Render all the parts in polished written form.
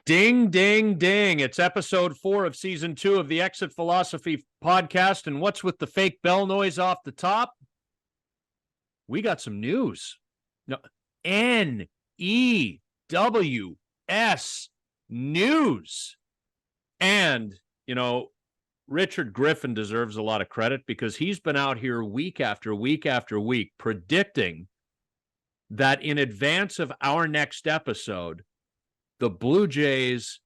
Ding, ding, ding. It's episode 4 of season 2 of the Exit Philosophy podcast. And what's with the fake bell noise off the top? We got some news. No, N-E-W-S news. And, Richard Griffin deserves a lot of credit because he's been out here week after week after week predicting that in advance of our next episode, the Blue Jays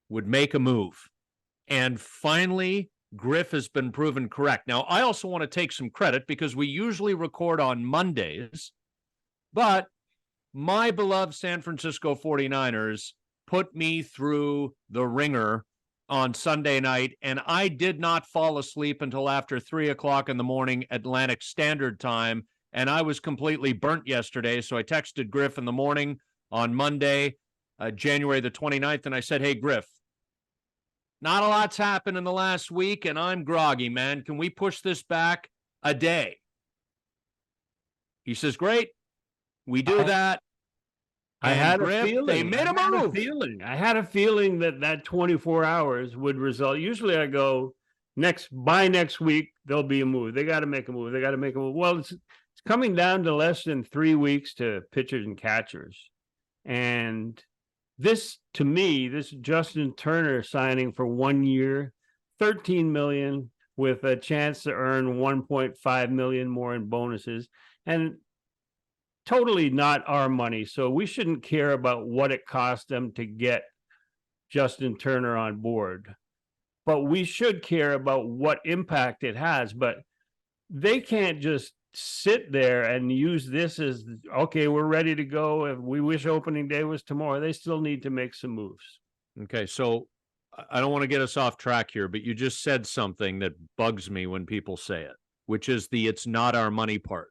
would make a move. And finally, Griff has been proven correct. Now, I also want to take some credit because we usually record on Mondays, but my beloved San Francisco 49ers put me through the ringer on Sunday night, and I did not fall asleep until after 3 o'clock in the morning Atlantic Standard Time, and I was completely burnt yesterday, so I texted Griff in the morning on Monday, January the 29th, and I said, hey, Griff, not a lot's happened in the last week, and I'm groggy, man. Can we push this back a day? He says, great. We do that. I had Griff, a feeling. They made a move. I had a feeling that 24 hours would result. Usually I go, by next week, there'll be a move. They got to make a move. Well, it's coming down to less than 3 weeks to pitchers and catchers. And this, to me, this Justin Turner signing for 1 year, $13 million with a chance to earn $1.5 million more in bonuses, and totally not our money. So we shouldn't care about what it cost them to get Justin Turner on board, but we should care about what impact it has. But they can't just sit there and use this as, okay, we're ready to go. If we wish opening day was tomorrow, they still need to make some moves. Okay, so I don't want to get us off track here, but you just said something that bugs me when people say it, which is the it's not our money part.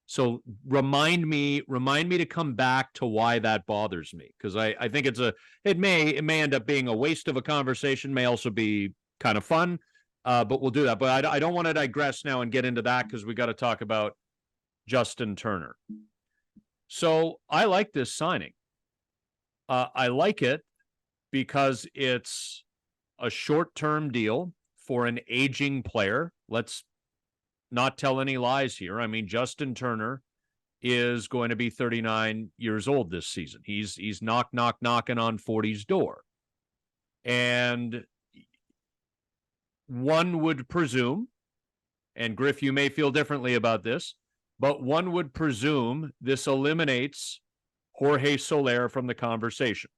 So remind me to come back to why that bothers me, because I think it may end up being a waste of a conversation, may also be kind of fun. But we'll do that. But I don't want to digress now and get into that because we got to talk about Justin Turner. So I like this signing. I like it because it's a short-term deal for an aging player. Let's not tell any lies here. I mean, Justin Turner is going to be 39 years old this season. He's knocking on 40's door. And one would presume, and Griff, you may feel differently about this, but one would presume this eliminates Jorge Soler from the conversation.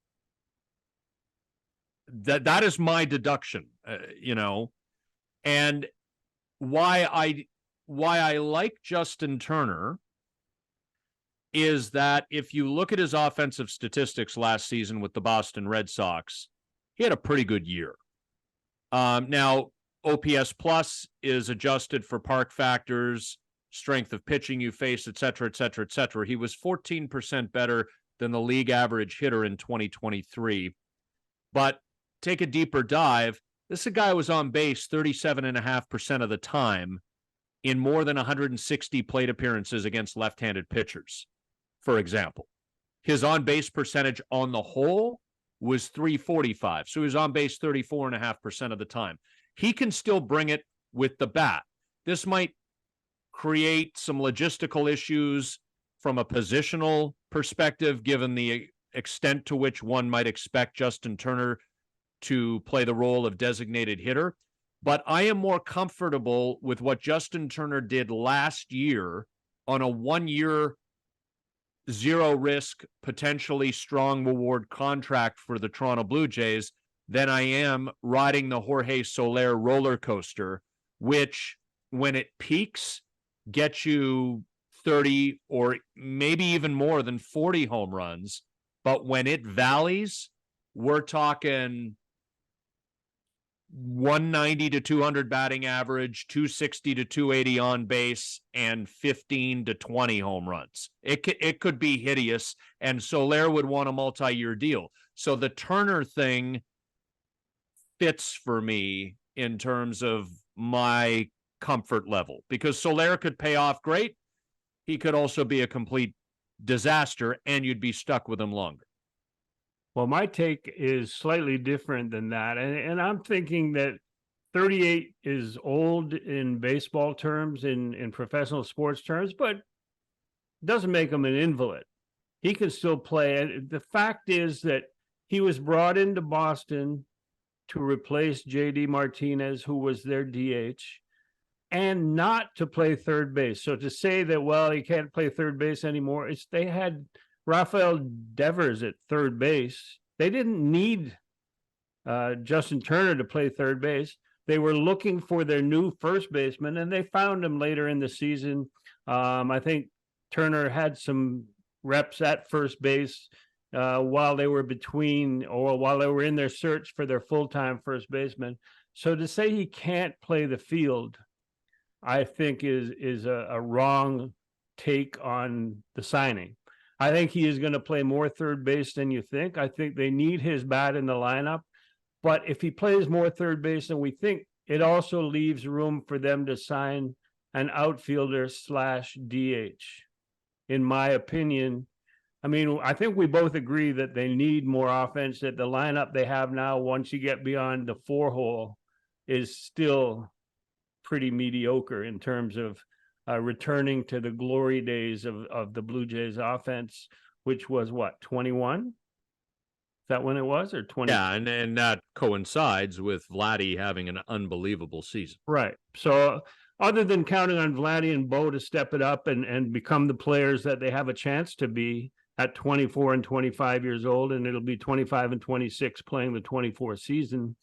That is my deduction, and why I like Justin Turner is that if you look at his offensive statistics last season with the Boston Red Sox, he had a pretty good year. Now, OPS plus is adjusted for park factors, strength of pitching you face, et cetera, et cetera, et cetera. He was 14% better than the league average hitter in 2023. But take a deeper dive. This guy was on base 37.5% of the time in more than 160 plate appearances against left-handed pitchers, for example. His on-base percentage on the whole was .345, so he was on base 34.5% of the time. He can still bring it with the bat. This might create some logistical issues from a positional perspective, given the extent to which one might expect Justin Turner to play the role of designated hitter. But I am more comfortable with what Justin Turner did last year on a 1-year, zero-risk, potentially strong reward contract for the Toronto Blue Jays than I am riding the Jorge Soler roller coaster, which, when it peaks, gets you 30 or maybe even more than 40 home runs. But when it valleys, we're talking 190 to 200 batting average, 260 to 280 on base, and 15 to 20 home runs. It could be hideous, and Soler would want a multi-year deal. So the Turner thing fits for me in terms of my comfort level, because Soler could pay off great. He could also be a complete disaster, and you'd be stuck with him longer. Well, my take is slightly different than that. And I'm thinking that 38 is old in baseball terms, in professional sports terms, but doesn't make him an invalid. He can still play. The fact is that he was brought into Boston to replace JD Martinez, who was their DH, and not to play third base. So to say that, well, he can't play third base anymore, they had Rafael Devers at third base. They didn't need Justin Turner to play third base. They were looking for their new first baseman, and they found him later in the season. I think Turner had some reps at first base while they were while they were in their search for their full-time first baseman. So to say he can't play the field, I think is a wrong take on the signing. I think he is going to play more third base than you think. I think they need his bat in the lineup. But if he plays more third base than we think, it also leaves room for them to sign an outfielder / DH. In my opinion, I mean, I think we both agree that they need more offense, that the lineup they have now, once you get beyond the 4-hole, is still pretty mediocre in terms of returning to the glory days of the Blue Jays offense, which was what, 21? Is that when it was, or 20? Yeah, and that coincides with Vladdy having an unbelievable season. Right. So other than counting on Vladdy and Bo to step it up and become the players that they have a chance to be at 24 and 25 years old, and it'll be 25 and 26 playing the 24 season,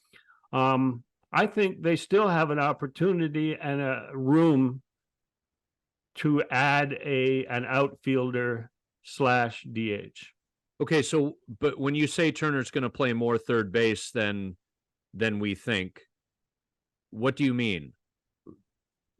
I think they still have an opportunity and a room to add an outfielder / DH. Okay, so but when you say Turner's going to play more third base than we think, what do you mean?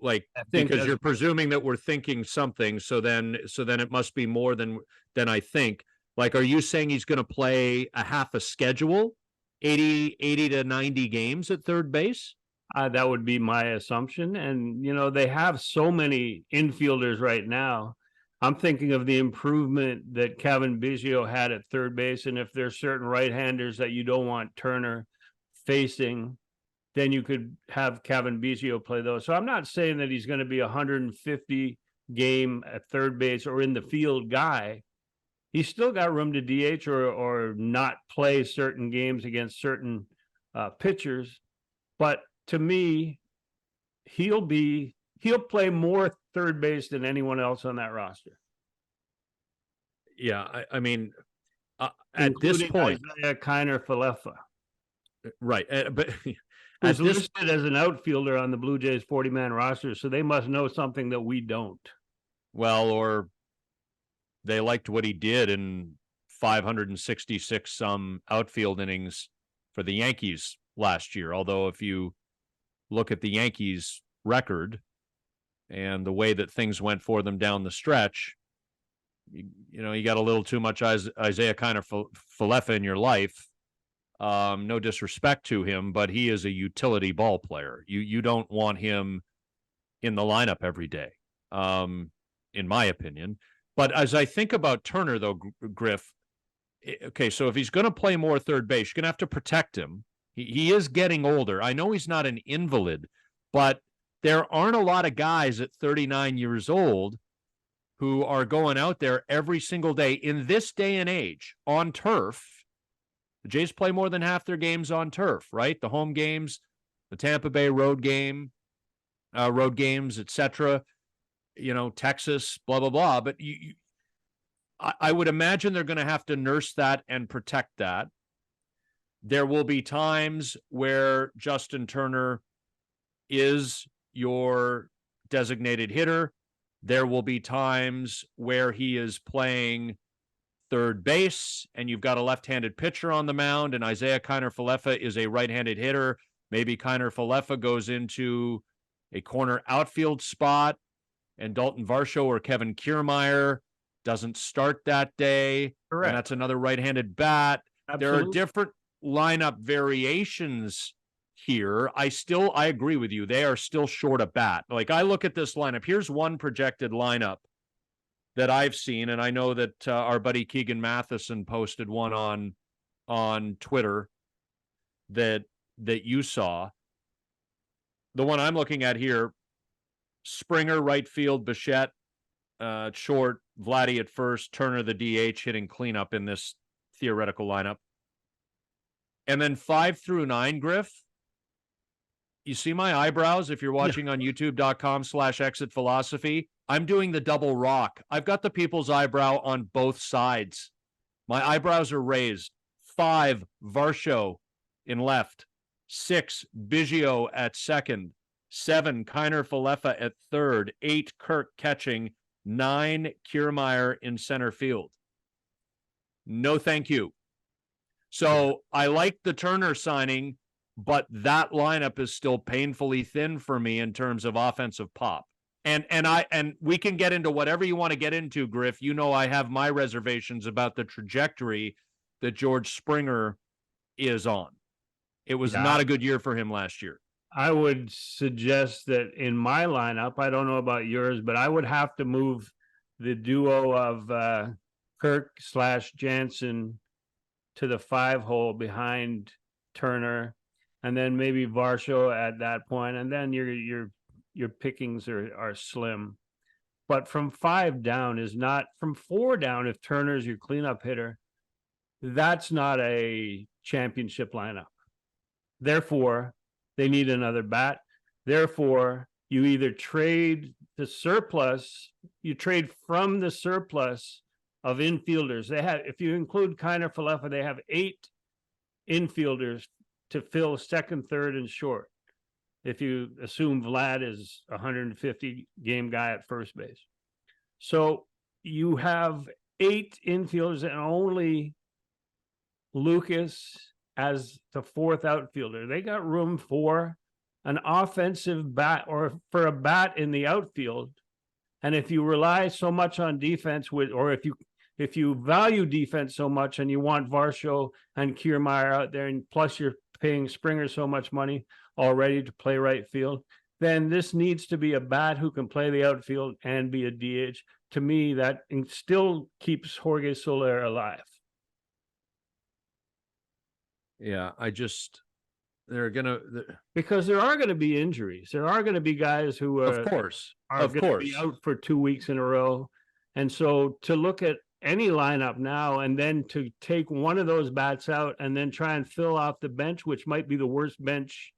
Like, because you're presuming that we're thinking something, so then it must be more than I think. Like, are you saying he's going to play a half a schedule, 80 to 90 games at third base? That would be my assumption. And, you know, they have so many infielders right now. I'm thinking of the improvement that Kevin Biggio had at third base. And if there's certain right-handers that you don't want Turner facing, then you could have Kevin Biggio play those. So I'm not saying that he's going to be a 150 game at third base or in the field guy. He's still got room to DH or not play certain games against certain pitchers. But to me, he'll play more third base than anyone else on that roster. Yeah, I mean, at this point, Isaiah Kiner-Falefa, right? But who's listed as an outfielder on the Blue Jays 40-man roster, so they must know something that we don't. Well, or they liked what he did in 566 some outfield innings for the Yankees last year. Although if you look at the Yankees record and the way that things went for them down the stretch, you know, you got a little too much Isaiah Kiner-Falefa in your life. No disrespect to him, but he is a utility ball player. You don't want him in the lineup every day, in my opinion. But as I think about Turner, though, Griff, okay, so if he's going to play more third base, you're going to have to protect him. He is getting older. I know he's not an invalid, but there aren't a lot of guys at 39 years old who are going out there every single day in this day and age on turf. The Jays play more than half their games on turf, right? The home games, the Tampa Bay road games, etc. You know, Texas, blah, blah, blah. But I would imagine they're going to have to nurse that and protect that. There will be times where Justin Turner is your designated hitter. There will be times where he is playing third base and you've got a left-handed pitcher on the mound and Isaiah Kiner-Falefa is a right-handed hitter. Maybe Kiner-Falefa goes into a corner outfield spot and Dalton Varsho or Kevin Kiermaier doesn't start that day. Correct. And that's another right-handed bat. Absolutely. There are different lineup variations here. I agree with you. They are still short a bat. Like, I look at this lineup. Here's one projected lineup that I've seen, and I know that our buddy Keegan Matheson posted one on on Twitter that you saw. The one I'm looking at here, Springer, right field, Bichette, short, Vladdy at first, Turner, the DH, hitting cleanup in this theoretical lineup. And then 5 through 9, Griff, you see my eyebrows if you're watching on youtube.com/exit philosophy. I'm doing the double rock. I've got the people's eyebrow on both sides. My eyebrows are raised. 5, Varsho in left. 6, Biggio at second. 7, Kiner Falefa at third. 8, Kirk catching. 9, Kiermaier in center field. No, thank you. So I like the Turner signing, but that lineup is still painfully thin for me in terms of offensive pop. And we can get into whatever you want to get into, Griff. You know I have my reservations about the trajectory that George Springer is on. It was not a good year for him last year. I would suggest that in my lineup, I don't know about yours, but I would have to move the duo of Kirk/Jansen to the 5 hole behind Turner, and then maybe Varsho at that point, and then your pickings are slim. But from 5 down is not, from 4 down, if Turner's your cleanup hitter, that's not a championship lineup. Therefore, they need another bat. Therefore, you either trade the surplus, you trade from the surplus of infielders. They have, if you include Kiner Falefa, they have 8 infielders to fill second, third, and short. If you assume Vlad is a 150 game guy at first base. So you have 8 infielders and only Lucas as the 4th outfielder. They got room for an offensive bat or for a bat in the outfield. And if you rely so much on defense or if you value defense so much and you want Varsho and Kiermaier out there, and plus you're paying Springer so much money already to play right field, then this needs to be a bat who can play the outfield and be a DH. To me, that still keeps Jorge Soler alive. Yeah, because there are going to be injuries. There are going to be guys who are going to be out for 2 weeks in a row. And so to look at any lineup now and then to take one of those bats out and then try and fill off the bench, which might be the worst bench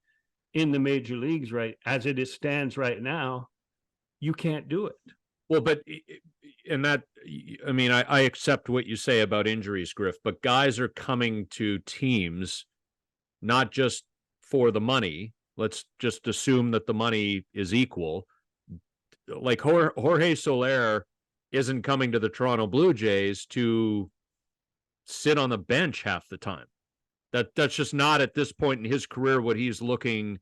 in the major leagues as it stands right now, you can't do it. Well, but I accept what you say about injuries, Griff, but guys are coming to teams not just for the money. Let's just assume that the money is equal. Like Jorge Soler isn't coming to the Toronto Blue Jays to sit on the bench half the time. That's just not at this point in his career what he's looking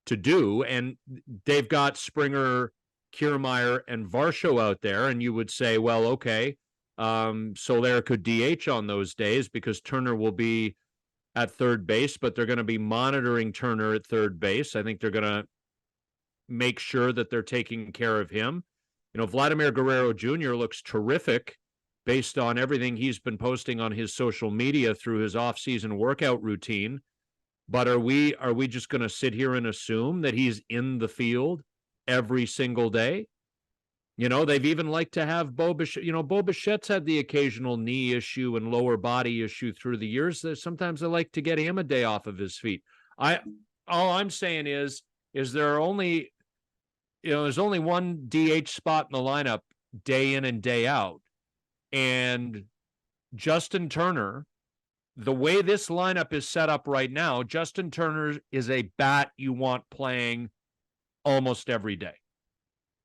to do. And they've got Springer, Kiermaier, and Varsho out there, and you would say, well, okay, Soler could DH on those days because Turner will be at third base, but they're going to be monitoring Turner at third base. I think they're going to make sure that they're taking care of him. You know, Vladimir Guerrero Jr. looks terrific based on everything he's been posting on his social media through his off-season workout routine. But are we just going to sit here and assume that he's in the field every single day? You know, they've even liked to have Bo Bichette. You know, Bo Bichette's had the occasional knee issue and lower body issue through the years. Sometimes they like to get him a day off of his feet. All I'm saying is there's only one DH spot in the lineup day in and day out. And Justin Turner, the way this lineup is set up right now, Justin Turner is a bat you want playing almost every day.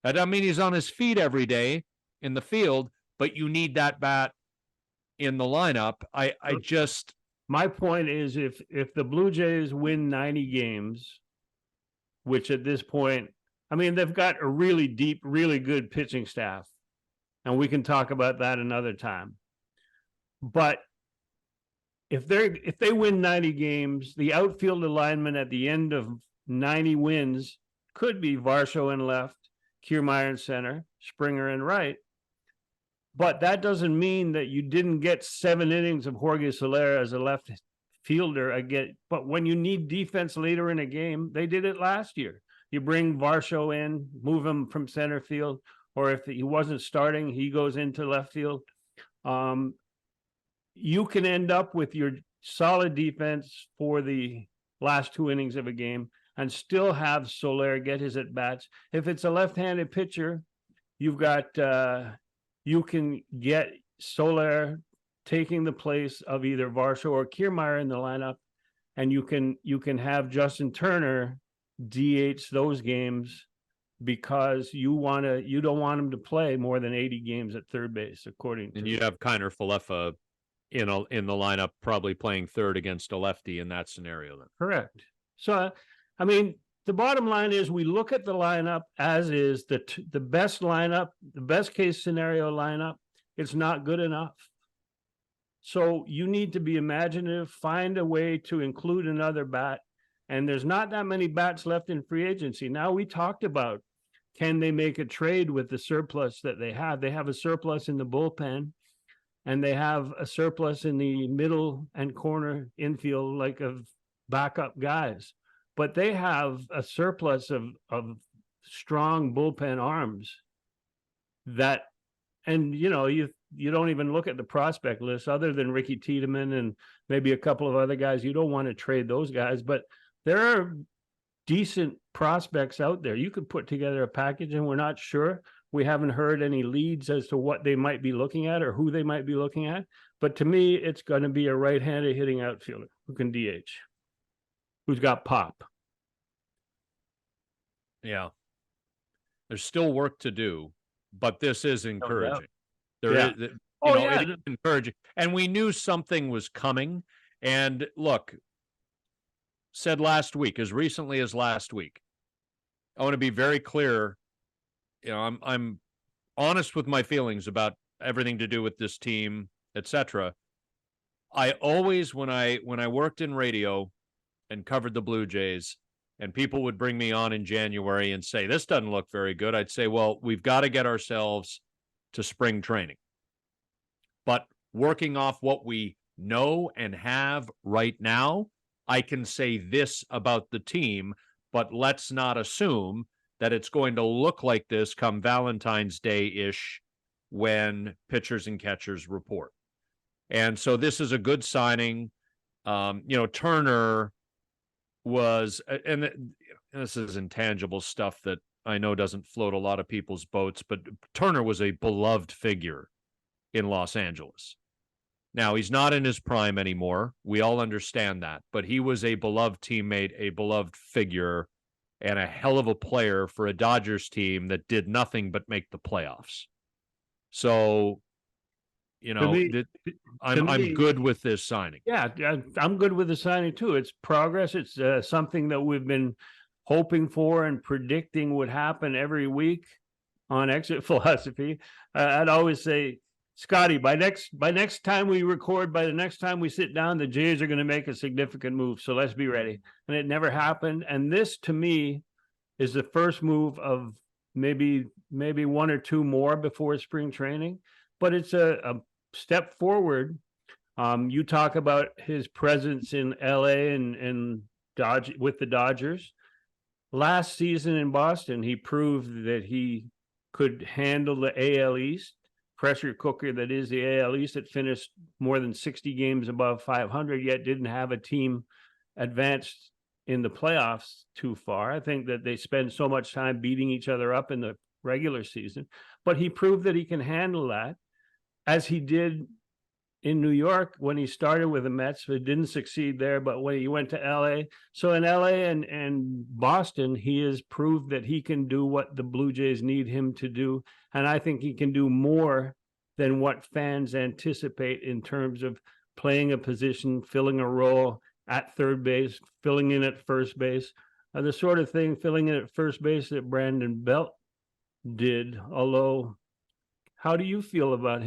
That doesn't mean he's on his feet every day in the field, but you need that bat in the lineup. My point is if the Blue Jays win 90 games, which at this point, I mean, they've got a really deep, really good pitching staff, and we can talk about that another time. But if they win 90 games, the outfield alignment at the end of 90 wins could be Varsho in left, Kiermaier in center, Springer in right. But that doesn't mean that you didn't get 7 innings of Jorge Soler as a left fielder again. But when you need defense later in a game, they did it last year. You bring Varsho in, move him from center field, or if he wasn't starting, he goes into left field. You can end up with your solid defense for the last 2 innings of a game and still have Soler get his at bats. If it's a left-handed pitcher, you've got you can get Soler taking the place of either Varsho or Kiermaier in the lineup, and you can have Justin Turner DH those games because you don't want him to play more than 80 games at third base, according to. And you'd have Kiner Falefa in the lineup, probably playing third against a lefty in that scenario. Then Correct. So, I mean, the bottom line is we look at the lineup as is the best lineup, the best case scenario lineup. It's not good enough. So you need to be imaginative, find a way to include another bat. And there's not that many bats left in free agency. Now, we talked about, can they make a trade with the surplus that they have? They have a surplus in the bullpen, and they have a surplus in the middle and corner infield, like of backup guys. But they have a surplus of strong bullpen arms that, and you don't even look at the prospect list other than Ricky Tiedemann and maybe a couple of other guys. You don't want to trade those guys, but there are decent prospects out there. You could put together a package, and we're not sure. We haven't heard any leads as to what they might be looking at or who they might be looking at. But to me, it's going to be a right-handed hitting outfielder who can DH, who's got pop. Yeah. There's still work to do, but this is encouraging. It is encouraging. And we knew something was coming. And look, said last week, as recently as last week, I want to be very clear. I'm honest with my feelings about everything to do with this team, etc. I always, when I worked in radio and covered the Blue Jays, and people would bring me on in January and say, this doesn't look very good, I'd say, well, we've got to get ourselves to spring training. But working off what we know and have right now, I can say this about the team, but let's not assume that it's going to look like this come Valentine's Day-ish when pitchers and catchers report. And so this is a good signing. Turner was, and this is intangible stuff that I know doesn't float a lot of people's boats, but Turner was a beloved figure in Los Angeles. Now, he's not in his prime anymore. We all understand that, but he was a beloved teammate, a beloved figure, and a hell of a player for a Dodgers team that did nothing but make the playoffs. So, I'm good with this signing. Yeah, I'm good with the signing too. It's progress. It's something that we've been hoping for and predicting would happen every week on Exit Philosophy. I'd always say, Scotty, by next time we record, by the next time we sit down, the Jays are going to make a significant move. So let's be ready. And it never happened. And this, to me, is the first move of maybe one or two more before spring training. But it's a step forward. You talk about his presence in LA and Dodge with the Dodgers. Last season in Boston, he proved that he could handle the AL East. Pressure cooker that is the AL East. It finished more than 60 games above 500, yet didn't have a team advanced in the playoffs too far. I think that they spend so much time beating each other up in the regular season, but he proved that he can handle that, as he did in New York when he started with the Mets. But didn't succeed there, but when he went to LA. So in LA and Boston, he has proved that he can do what the Blue Jays need him to do. And I think he can do more than what fans anticipate in terms of playing a position, filling a role at third base, filling in at first base, the sort of thing, filling in at first base that Brandon Belt did. Although, how do you feel about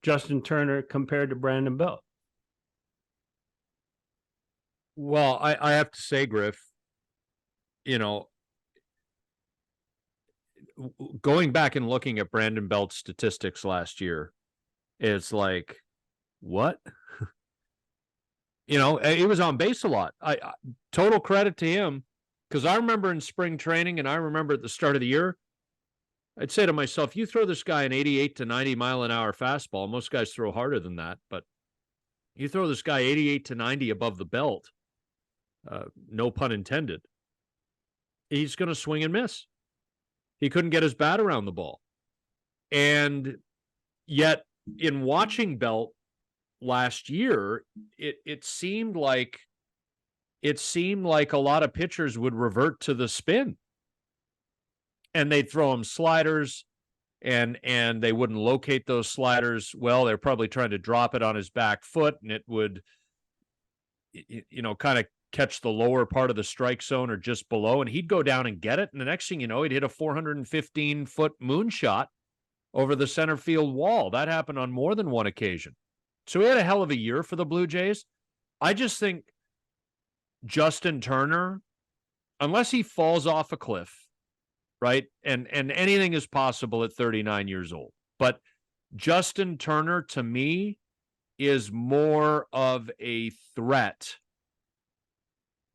Justin Turner compared to Brandon Belt? Well, I have to say, Griff, going back and looking at Brandon Belt's statistics last year, It's like, what? He was on base a lot. I total credit to him, because I remember in spring training and I remember at the start of the year, I'd say to myself, you throw this guy an 88 to 90 mile an hour fastball. Most guys throw harder than that, but you throw this guy 88 to 90 above the belt, no pun intended, he's going to swing and miss. He couldn't get his bat around the ball. And yet, in watching Belt last year, it seemed like a lot of pitchers would revert to the spin, and they'd throw him sliders, and they wouldn't locate those sliders well. They're probably trying to drop it on his back foot, and it would, kind of catch the lower part of the strike zone or just below, and he'd go down and get it. And the next thing you know, he'd hit a 415-foot moonshot over the center field wall. That happened on more than one occasion. So he had a hell of a year for the Blue Jays. I just think Justin Turner, unless he falls off a cliff, right? And anything is possible at 39 years old. But Justin Turner, to me, is more of a threat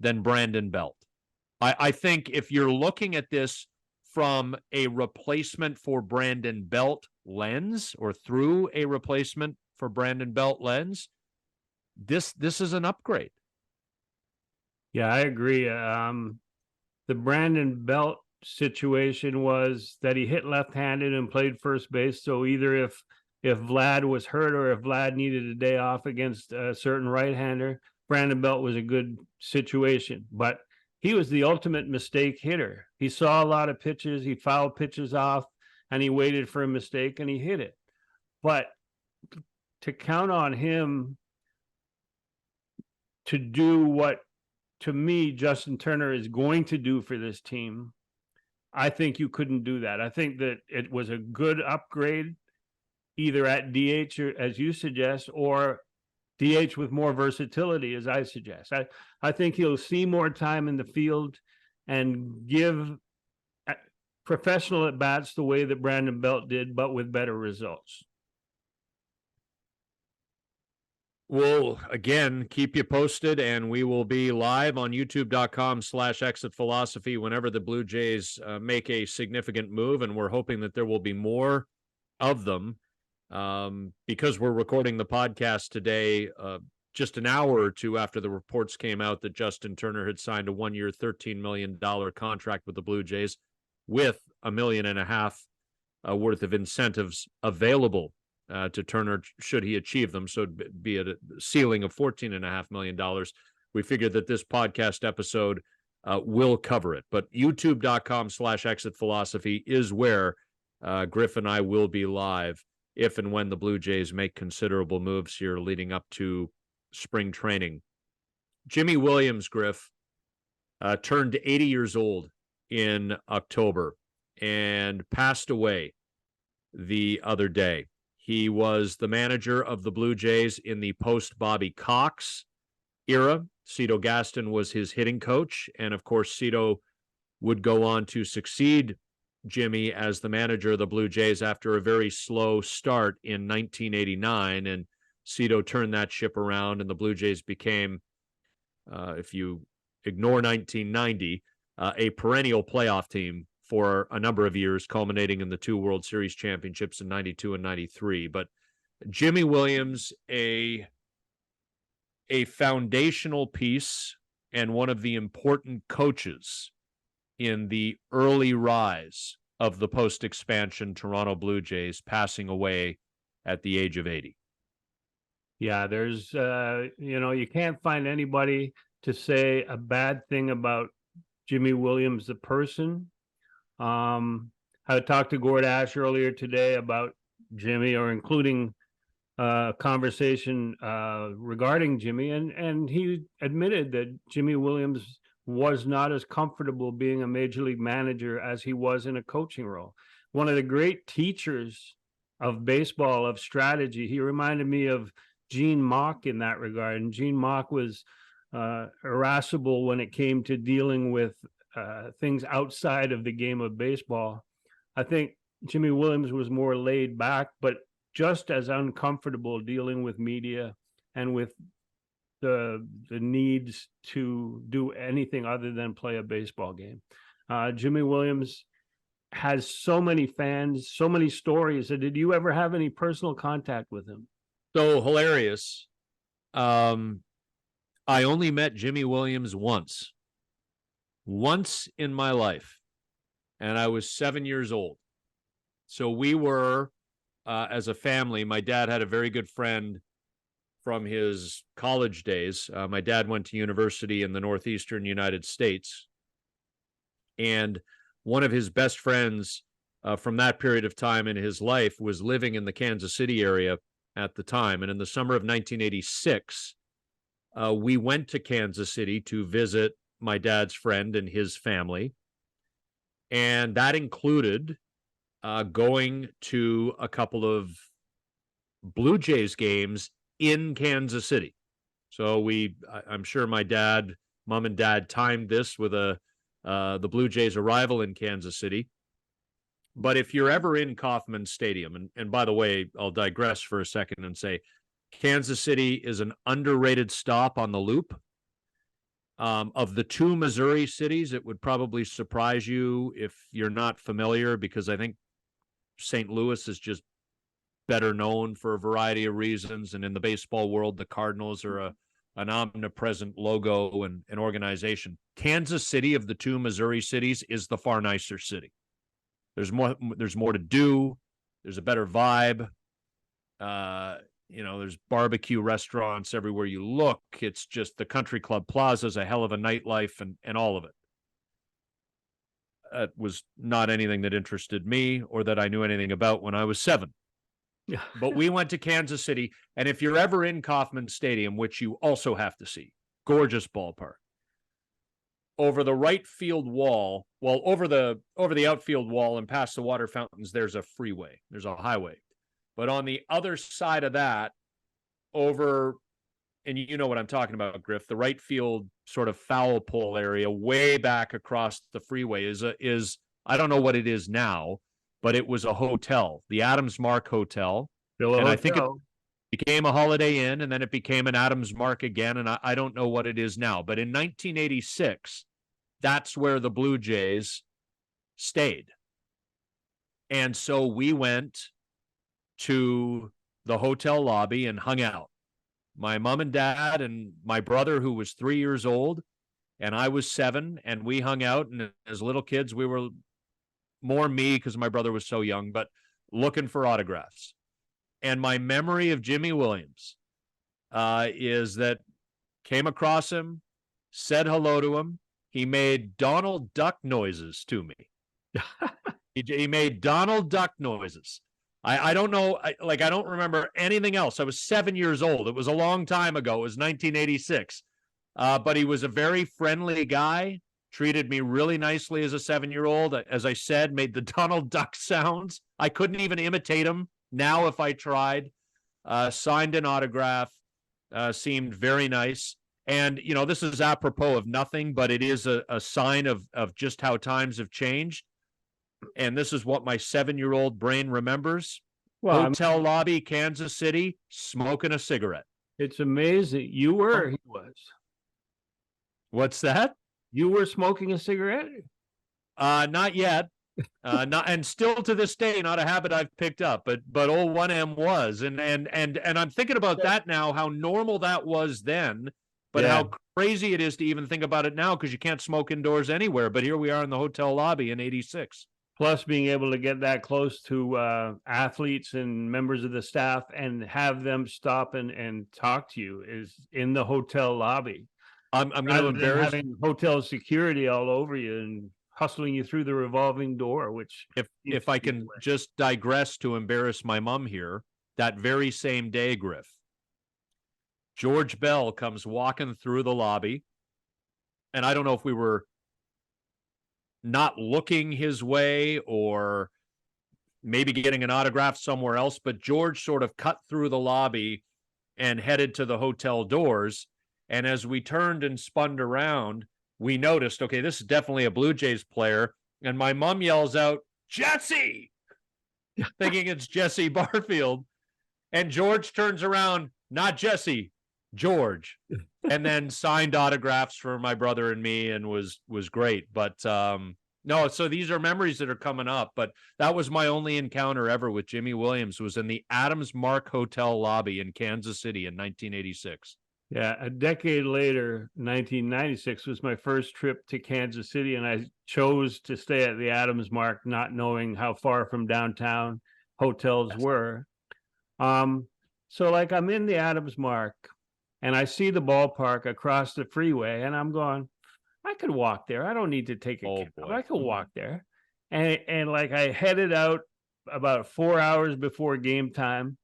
than Brandon Belt. I think if you're looking at this from a replacement for Brandon Belt lens, or through a replacement for Brandon Belt lens, this is an upgrade. Yeah, I agree. The Brandon Belt situation was that he hit left-handed and played first base. So either if Vlad was hurt or if Vlad needed a day off against a certain right-hander, Brandon Belt was a good situation. But he was the ultimate mistake hitter. He saw a lot of pitches, he fouled pitches off, and he waited for a mistake and he hit it. But to count on him to do what, to me, Justin Turner is going to do for this team, I think you couldn't do that. I think that it was a good upgrade, either at DH, or, as you suggest, or DH with more versatility, as I suggest. I think he'll see more time in the field and give professional at-bats the way that Brandon Belt did, but with better results. We'll, again, keep you posted, and we will be live on youtube.com/Exit Philosophy whenever the Blue Jays make a significant move, and we're hoping that there will be more of them. Because we're recording the podcast today, just an hour or two after the reports came out that Justin Turner had signed a 1-year, $13 million contract with the Blue Jays with $1.5 million worth of incentives available to Turner should he achieve them. So it'd be at a ceiling of $14.5 million. We figured that this podcast episode will cover it. But youtube.com/Exit Philosophy is where Griff and I will be live if and when the Blue Jays make considerable moves here leading up to spring training. Jimy Williams, Griff, turned 80 years old in October and passed away the other day. He was the manager of the Blue Jays in the post-Bobby Cox era. Cito Gaston was his hitting coach, and of course, Cito would go on to succeed Jimy as the manager of the Blue Jays after a very slow start in 1989, and Cito turned that ship around, and the Blue Jays became, if you ignore 1990, a perennial playoff team for a number of years, culminating in the 2 World Series championships in 92 and 93. But Jimy Williams, a foundational piece and one of the important coaches in the early rise of the post-expansion Toronto Blue Jays, passing away at the age of 80. Yeah, there's, you can't find anybody to say a bad thing about Jimy Williams, the person. I talked to Gord Ash earlier today about Jimy, or including a conversation regarding Jimy, and he admitted that Jimy Williams was not as comfortable being a major league manager as he was in a coaching role. One of the great teachers of baseball, of strategy. He reminded me of Gene Mauch in that regard. And Gene Mauch was irascible when it came to dealing with things outside of the game of baseball. I think Jimy Williams was more laid back, but just as uncomfortable dealing with media and with the needs to do anything other than play a baseball game. Jimy Williams has so many fans, so many stories. Did you ever have any personal contact with him? So hilarious. I only met Jimy Williams once in my life, and I was 7 years old. So we were, as a family, my dad had a very good friend from his college days. My dad went to university in the Northeastern United States, and one of his best friends from that period of time in his life was living in the Kansas City area at the time. And in the summer of 1986, we went to Kansas City to visit my dad's friend and his family. And that included going to a couple of Blue Jays games in Kansas City. So I'm sure my mom and dad timed this with the Blue Jays' arrival in Kansas City. But if you're ever in Kauffman Stadium, and by the way, I'll digress for a second and say Kansas City is an underrated stop on the loop. Of the two Missouri cities, it would probably surprise you if you're not familiar, because I think St. Louis is just better known for a variety of reasons. And in the baseball world, the Cardinals are an omnipresent logo and an organization. Kansas City, of the two Missouri cities, is the far nicer city. There's more to do. There's a better vibe. There's barbecue restaurants everywhere you look. It's just the Country Club Plaza is a hell of a nightlife and all of it. It was not anything that interested me or that I knew anything about when I was 7. Yeah. But we went to Kansas City, and if you're ever in Kauffman Stadium, which you also have to see, gorgeous ballpark. Over the right field wall, over the outfield wall and past the water fountains, there's a freeway. There's a highway. But on the other side of that, and you know what I'm talking about, Griff, the right field sort of foul pole area way back across the freeway is I don't know what it is now, but it was a hotel, the Adams Mark Hotel. I think it became a Holiday Inn, and then it became an Adams Mark again, and I don't know what it is now. But in 1986, that's where the Blue Jays stayed. And so we went to the hotel lobby and hung out. My mom and dad and my brother, who was 3 years old, and I was 7, and we hung out. And as little kids, we were more me because my brother was so young, but looking for autographs. And my memory of Jimy Williams is that came across him, said hello to him. He made Donald Duck noises to me. He made Donald Duck noises. I don't know. I don't remember anything else. I was 7 years old. It was a long time ago. It was 1986. But he was a very friendly guy, treated me really nicely as a 7-year-old. As I said, made the Donald Duck sounds. I couldn't even imitate him now if I tried. Signed an autograph, seemed very nice. And, this is apropos of nothing, but it is a sign of just how times have changed. And this is what my 7-year-old brain remembers. Hotel lobby, Kansas City, smoking a cigarette. It's amazing. You were, he was. What's that? You were smoking a cigarette? Not yet. And still to this day, not a habit I've picked up, but old 1M was. And I'm thinking about that now, how normal that was then, but how crazy it is to even think about it now, because you can't smoke indoors anywhere. But here we are in the hotel lobby in 86. Plus, being able to get that close to athletes and members of the staff and have them stop and talk to you is in the hotel lobby. I'm going to embarrass having hotel security all over you and hustling you through the revolving door. Which, if I can just digress to embarrass my mom here, that very same day, Griff, George Bell comes walking through the lobby, and I don't know if we were not looking his way or maybe getting an autograph somewhere else, but George sort of cut through the lobby and headed to the hotel doors. And as we turned and spun around, we noticed, okay, this is definitely a Blue Jays player. And my mom yells out, "Jesse!" thinking it's Jesse Barfield. And George turns around, not Jesse, George, and then signed autographs for my brother and me, and was great. But no, so these are memories that are coming up. But that was my only encounter ever with Jimy Williams, was in the Adams Mark Hotel lobby in Kansas City in 1986. Yeah, a decade later, 1996 was my first trip to Kansas City, and I chose to stay at the Adams Mark, not knowing how far from downtown hotels were. So like I'm in the Adams Mark, and I see the ballpark across the freeway, and I'm going, I could walk there. I don't need to take a cab. Boy. I could walk there. And like I headed out about 4 hours before game time,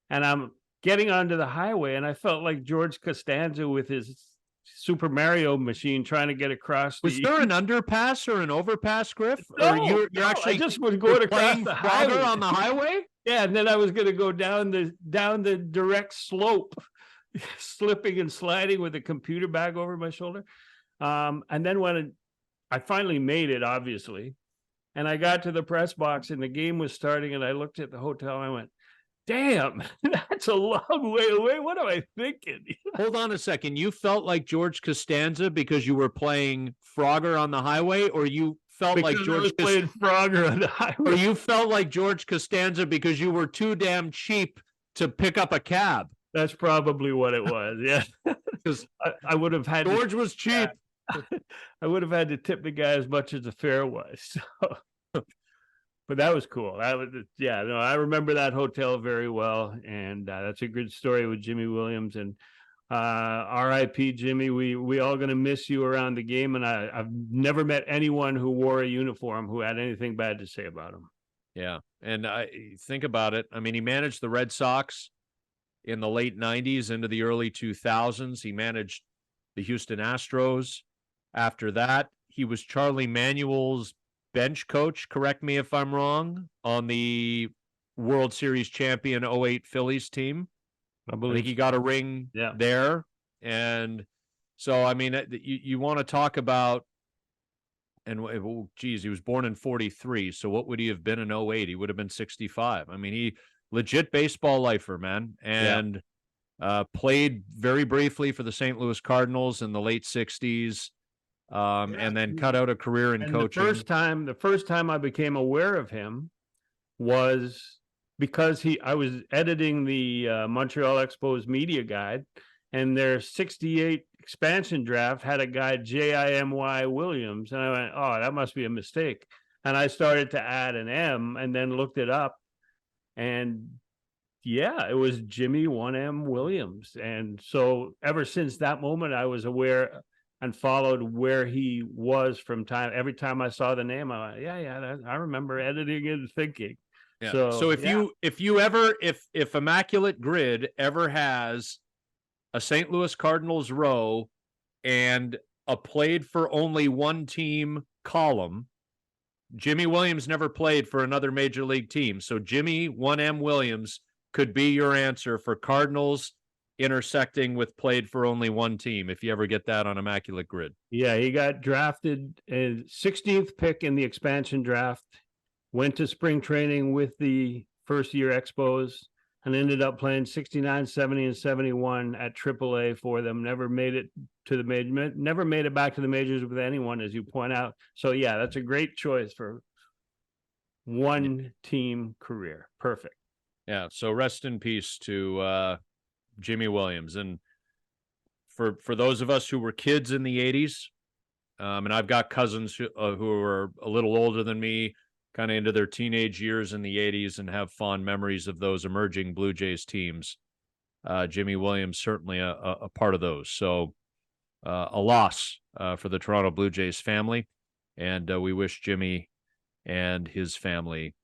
and I'm getting onto the highway, and I felt like George Costanza with his Super Mario machine trying to get across. Was there an underpass or an overpass, Griff? No, or you're no, actually I just was going across the highway on the highway? Yeah, and then I was going to go down the direct slope, slipping and sliding with a computer bag over my shoulder. And then when I finally made it, obviously, and I got to the press box and the game was starting, and I looked at the hotel and I went, damn, that's a long way away. What am I thinking? Hold on a second. You felt like George Costanza because you were playing Frogger on the highway, or you felt Because like I George was playing Frogger on the highway? or you felt like George Costanza because you were too damn cheap to pick up a cab? That's probably what it was. Yeah, because I would have had George was cheap. I would have had to tip the guy as much as the fare was. So. But that was cool. That was, yeah, no, I remember that hotel very well, and that's a good story with Jimy Williams. And R.I.P. Jimmy. We all gonna miss you around the game, and I've never met anyone who wore a uniform who had anything bad to say about him. Yeah, and I think about it. I mean, he managed the Red Sox in the late 90s into the early 2000s. He managed the Houston Astros. After that, he was Charlie Manuel's bench coach, correct me if I'm wrong, on the World Series champion 08 Phillies team. I think he got a ring there. And so, I mean, you want to talk about, and oh, geez, he was born in 43. So what would he have been in 08? He would have been 65. I mean, he legit baseball lifer, man. And played very briefly for the St. Louis Cardinals in the late 60s. And then cut out a career in coaching. The first time I became aware of him was because I was editing the Montreal Expos media guide, and their 68 expansion draft had a guy Jimy Williams, and I went, oh, that must be a mistake. And I started to add an M, and then looked it up, and yeah, it was Jimy 1M Williams. And so ever since that moment, I was aware and followed where he was from time. Every time I saw the name, I went, I remember editing and thinking. Yeah. So if Immaculate Grid ever has a St. Louis Cardinals row and a played for only one team column, Jimy Williams never played for another major league team. So Jimy 1M Williams could be your answer for Cardinals intersecting with played for only one team, if you ever get that on Immaculate Grid. Yeah, he got drafted as 16th pick in the expansion draft, went to spring training with the first year Expos, and ended up playing 69, 70, and 71 at AAA for them. Never made it to the major, never made it back to the majors with anyone, as you point out. So yeah, that's a great choice for one team career. Perfect. Yeah. So rest in peace to Jimy Williams. And for those of us who were kids in the 80s, and I've got cousins who are a little older than me, kind of into their teenage years in the 80s, and have fond memories of those emerging Blue Jays teams. Jimy Williams, certainly a part of those. So a loss for the Toronto Blue Jays family. And we wish Jimy and his family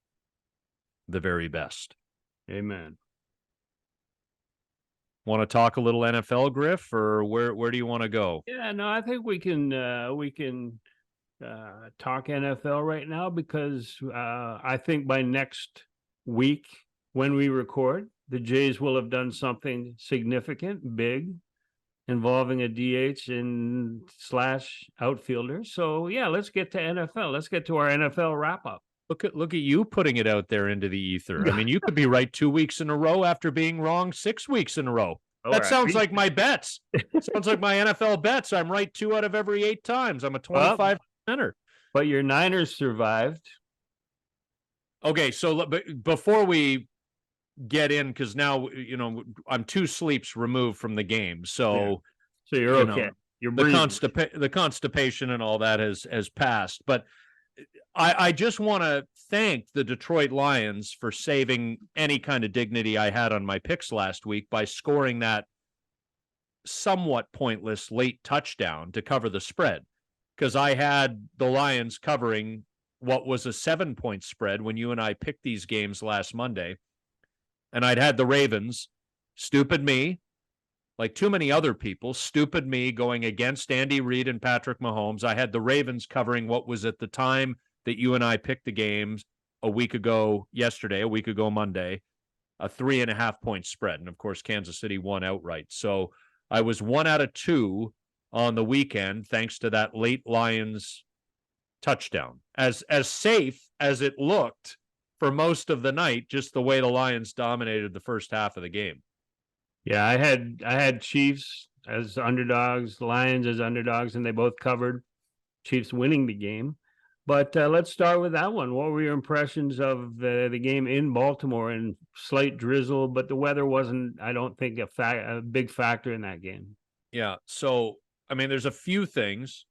the very best. Amen. Want to talk a little NFL, Griff, or where do you want to go? Yeah, no, I think we can talk NFL right now, because I think by next week when we record, the Jays will have done something significant, big, involving a DH and / outfielder. So yeah, let's get to NFL. Let's get to our NFL wrap up. Look at you putting it out there into the ether. I mean, you could be right 2 weeks in a row after being wrong 6 weeks in a row. That sounds like my bets. Sounds like my NFL bets. I'm right 2 out of every 8 times. I'm a 25%er. But your Niners survived. Okay, so before we get in, because now I'm 2 sleeps removed from the game, so you're okay. You're the constipation and all that has passed. But I just want to thank the Detroit Lions for saving any kind of dignity I had on my picks last week by scoring that somewhat pointless late touchdown to cover the spread, because I had the Lions covering what was a 7-point spread when you and I picked these games last Monday. And I'd had the Ravens, stupid me, like too many other people, stupid me going against Andy Reid and Patrick Mahomes. I had the Ravens covering what was at the time that you and I picked the games a week ago Monday, a 3.5-point spread. And of course, Kansas City won outright. So I was 1 out of 2 on the weekend, thanks to that late Lions touchdown. As safe as it looked for most of the night, just the way the Lions dominated the first half of the game. Yeah, I had Chiefs as underdogs, Lions as underdogs, and they both covered. Chiefs winning the game. But let's start with that one. What were your impressions of the game in Baltimore? And slight drizzle, but the weather wasn't, I don't think, a big factor in that game. Yeah, so, I mean, there's a few things.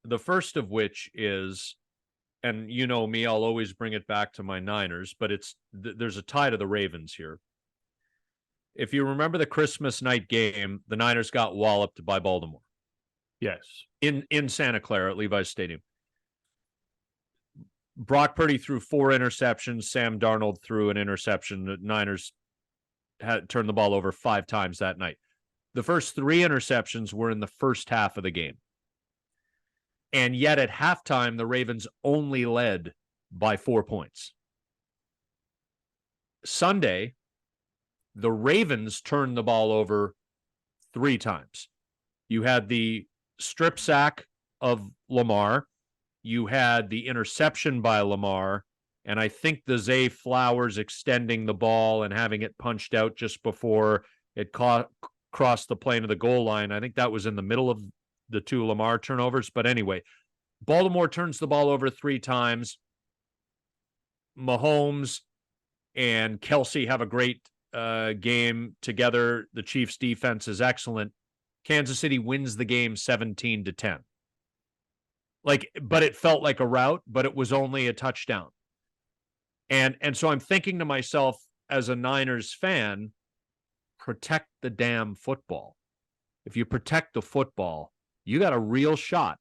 The first of which is, and you know me, I'll always bring it back to my Niners, but there's a tie to the Ravens here. If you remember the Christmas night game, the Niners got walloped by Baltimore. Yes. In Santa Clara at Levi's Stadium. Brock Purdy threw 4 interceptions. Sam Darnold threw an interception. The Niners had turned the ball over 5 times that night. The first 3 interceptions were in the first half of the game. And yet at halftime, the Ravens only led by 4 points. Sunday, the Ravens turned the ball over 3 times. You had the strip sack of Lamar. You had the interception by Lamar. And I think the Zay Flowers extending the ball and having it punched out just before it crossed the plane of the goal line. I think that was in the middle of the 2 Lamar turnovers. But anyway, Baltimore turns the ball over 3 times. Mahomes and Kelsey have a great game together. The Chiefs' defense is excellent. Kansas City wins the game 17-10. But it felt like a rout, but it was only a touchdown. And so I'm thinking to myself, as a Niners fan, protect the damn football. If you protect the football, you got a real shot.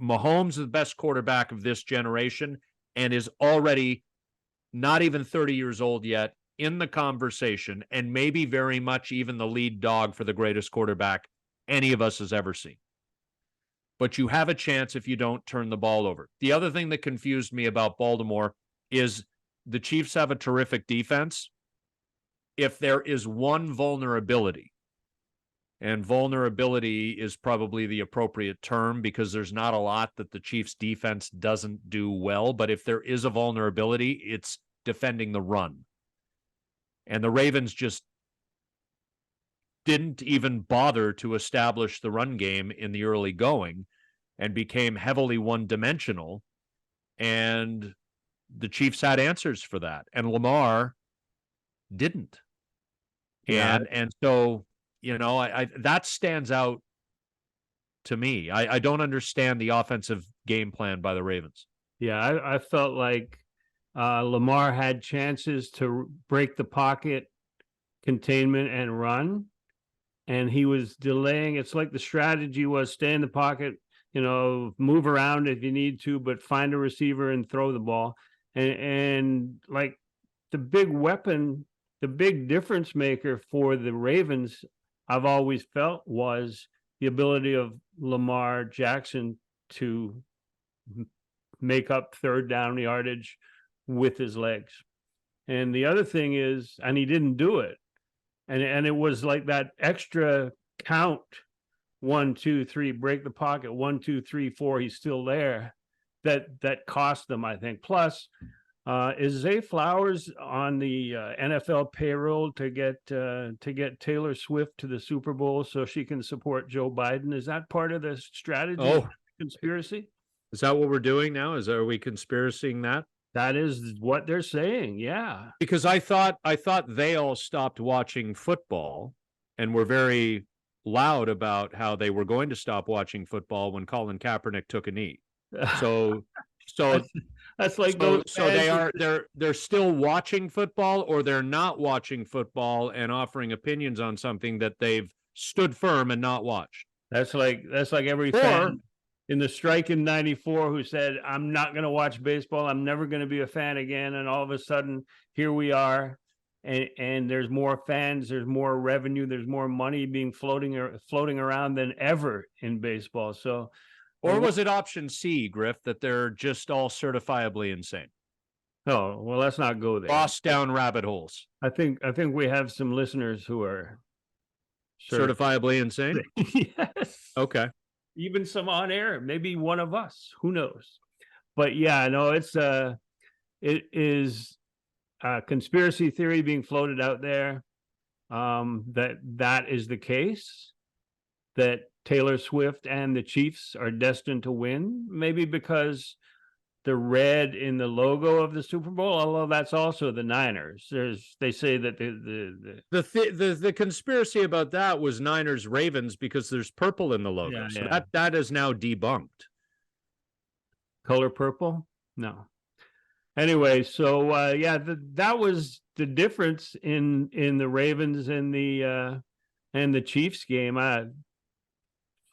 Mahomes is the best quarterback of this generation and is already not even 30 years old yet, in the conversation, and maybe very much even the lead dog for the greatest quarterback any of us has ever seen. But you have a chance if you don't turn the ball over. The other thing that confused me about Baltimore is the Chiefs have a terrific defense. If there is one vulnerability, and vulnerability is probably the appropriate term because there's not a lot that the Chiefs defense doesn't do well, but if there is a vulnerability, it's defending the run. And the Ravens just didn't even bother to establish the run game in the early going and became heavily one-dimensional. And the Chiefs had answers for that. And Lamar didn't. Yeah. And so, I that stands out to me. I don't understand the offensive game plan by the Ravens. Yeah, I felt like Lamar had chances to break the pocket containment and run, and he was delaying. It's like the strategy was stay in the pocket, move around if you need to, but find a receiver and throw the ball. And like the big weapon, the big difference maker for the Ravens, I've always felt, was the ability of Lamar Jackson to make up third down yardage with his legs. And the other thing is, and he didn't do it. And it was like that extra count, 1, 2, 3, break the pocket, 1, 2, 3, 4, he's still there. that cost them, I think. Plus, is Zay Flowers on the NFL payroll to get Taylor Swift to the Super Bowl so she can support Joe Biden? Is that part of the strategy? Oh, conspiracy? is that what we're doing now? Are we conspiracying that? That is what they're saying. Yeah. Because I thought they all stopped watching football and were very loud about how they were going to stop watching football when Colin Kaepernick took a knee. So that's like they're still watching football, or they're not watching football and offering opinions on something that they've stood firm and not watched. That's like every fan in the strike in '94 who said, I'm not going to watch baseball. I'm never going to be a fan again. And all of a sudden, here we are. And there's more fans, there's more revenue, there's more money being floating around than ever in baseball. So, or was it option C, Griff, that they're just all certifiably insane? Oh, well, let's not go there. Lost down rabbit holes. I think we have some listeners who are certifiably insane. Yes. Okay. Even some on air, maybe one of us, who knows? But yeah, no, it is a conspiracy theory being floated out there, that is the case, that Taylor Swift and the Chiefs are destined to win, maybe because the red in the logo of the Super Bowl, although that's also the Niners. They say that the conspiracy about that was Niners Ravens because there's purple in the logo. Yeah, so yeah. that is now debunked. Color purple? No. Anyway, so that was the difference in the Ravens and the Chiefs game.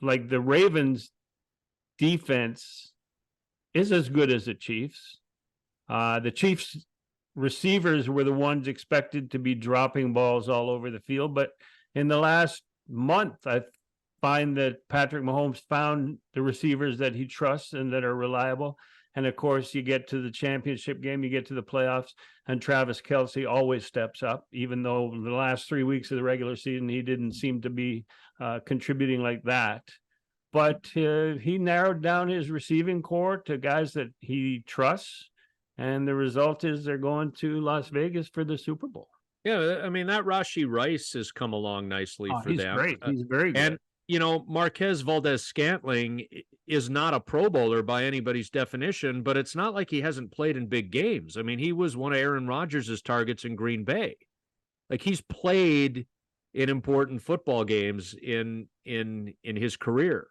Like the Ravens defense is as good as the Chiefs. The Chiefs receivers were the ones expected to be dropping balls all over the field, but in the last month, I find that Patrick Mahomes found the receivers that he trusts and that are reliable. And of course, you get to the championship game, you get to the playoffs, and Travis Kelce always steps up, even though the last 3 weeks of the regular season, he didn't seem to be contributing like that. But he narrowed down his receiving core to guys that he trusts. And the result is they're going to Las Vegas for the Super Bowl. Yeah, I mean, that Rashee Rice has come along nicely for he's them. Great. He's very good. And, Marquez Valdez-Scantling is not a Pro Bowler by anybody's definition, but it's not like he hasn't played in big games. I mean, he was one of Aaron Rodgers' targets in Green Bay. Like, he's played in important football games in his career.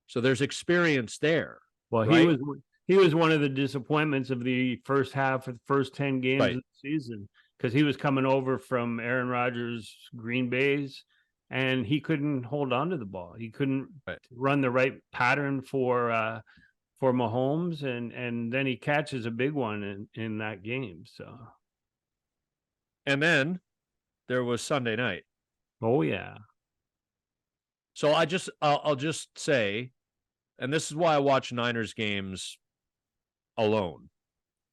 So there's experience there. Well, right? he was one of the disappointments of the first half of the first 10 games right. of the season, because he was coming over from Aaron Rodgers' Green Bay's, and he couldn't hold on to the ball. He couldn't run the right pattern for Mahomes, and then he catches a big one in that game. So, and then there was Sunday night. Oh yeah. So I'll just say, and this is why I watch Niners games alone.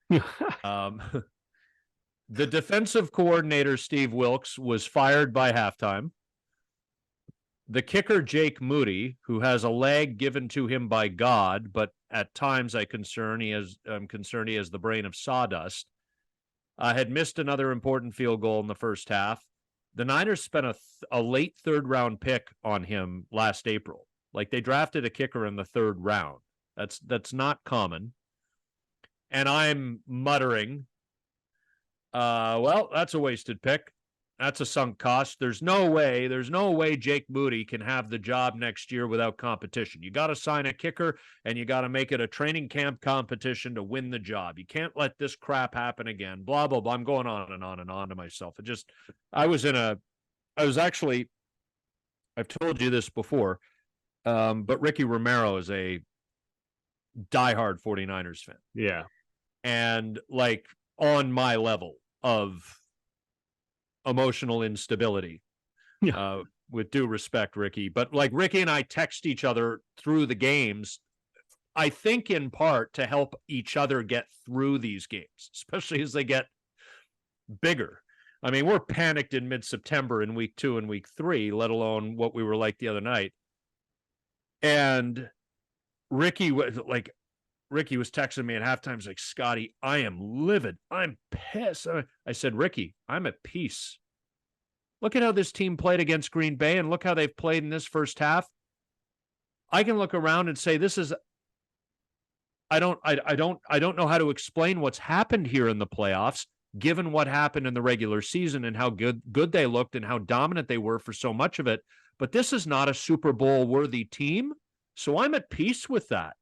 The defensive coordinator, Steve Wilks, was fired by halftime. The kicker, Jake Moody, who has a leg given to him by God, but at times I'm concerned he has the brain of sawdust, had missed another important field goal in the first half. The Niners spent a late third-round pick on him last April. Like, they drafted a kicker in the third round. That's not common. And I'm muttering, well, that's a wasted pick. That's a sunk cost. There's no way Jake Moody can have the job next year without competition. You got to sign a kicker, and you got to make it a training camp competition to win the job. You can't let this crap happen again. Blah, blah, blah. I'm going on and on and on to myself. I've told you this before, but Ricky Romero is a diehard 49ers fan. Yeah. And like on my level of emotional instability, with due respect, Ricky. But like Ricky and I text each other through the games, I think in part to help each other get through these games, especially as they get bigger. I mean, we're panicked in mid-September in week 2 and week 3, let alone what we were like the other night. And Ricky Ricky was texting me at halftime. He's like, Scotty, I am livid. I'm pissed. I said, Ricky, I'm at peace. Look at how this team played against Green Bay, and look how they've played in this first half. I can look around and say, this is, I don't know how to explain what's happened here in the playoffs, given what happened in the regular season and how good they looked and how dominant they were for so much of it. But this is not a Super Bowl worthy team. So I'm at peace with that,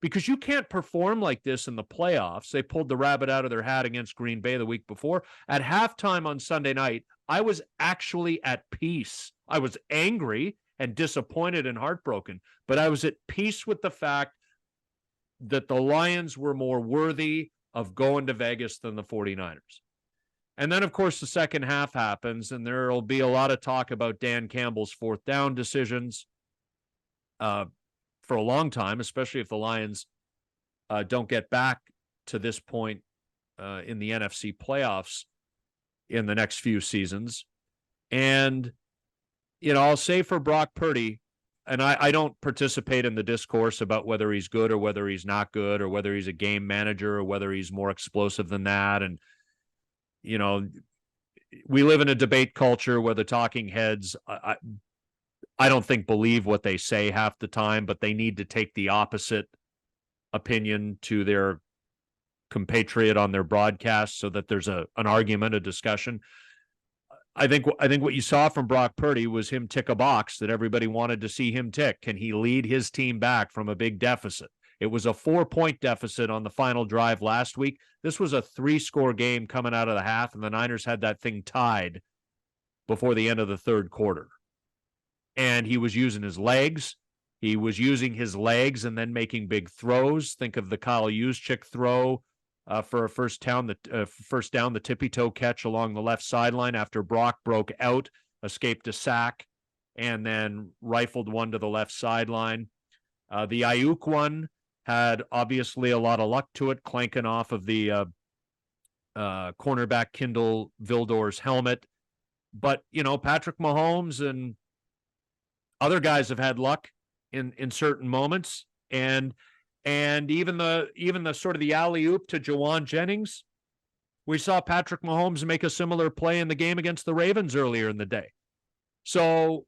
because you can't perform like this in the playoffs. They pulled the rabbit out of their hat against Green Bay the week before. At halftime on Sunday night, I was actually at peace. I was angry and disappointed and heartbroken, but I was at peace with the fact that the Lions were more worthy of going to Vegas than the 49ers. And then, of course, the second half happens, and there will be a lot of talk about Dan Campbell's fourth down decisions for a long time, especially if the Lions don't get back to this point in the NFC playoffs in the next few seasons. And, I'll say for Brock Purdy, and I don't participate in the discourse about whether he's good or whether he's not good or whether he's a game manager or whether he's more explosive than that. And, we live in a debate culture where the talking heads, I don't think believe what they say half the time, but they need to take the opposite opinion to their compatriot on their broadcast so that there's an argument, a discussion. I think what you saw from Brock Purdy was him tick a box that everybody wanted to see him tick. Can he lead his team back from a big deficit? It was a 4-point deficit on the final drive last week. This was a 3-score game coming out of the half, and the Niners had that thing tied before the end of the third quarter. And he was using his legs. He was using his legs and then making big throws. Think of the Kyle Juszczyk throw for a first down, the tippy-toe catch along the left sideline after Brock broke out, escaped a sack, and then rifled one to the left sideline. The Ayuk one had obviously a lot of luck to it, clanking off of the cornerback Kindle Vildor's helmet. But, Patrick Mahomes and other guys have had luck in certain moments, and even the sort of the alley-oop to Jawan Jennings, we saw Patrick Mahomes make a similar play in the game against the Ravens earlier in the day. So,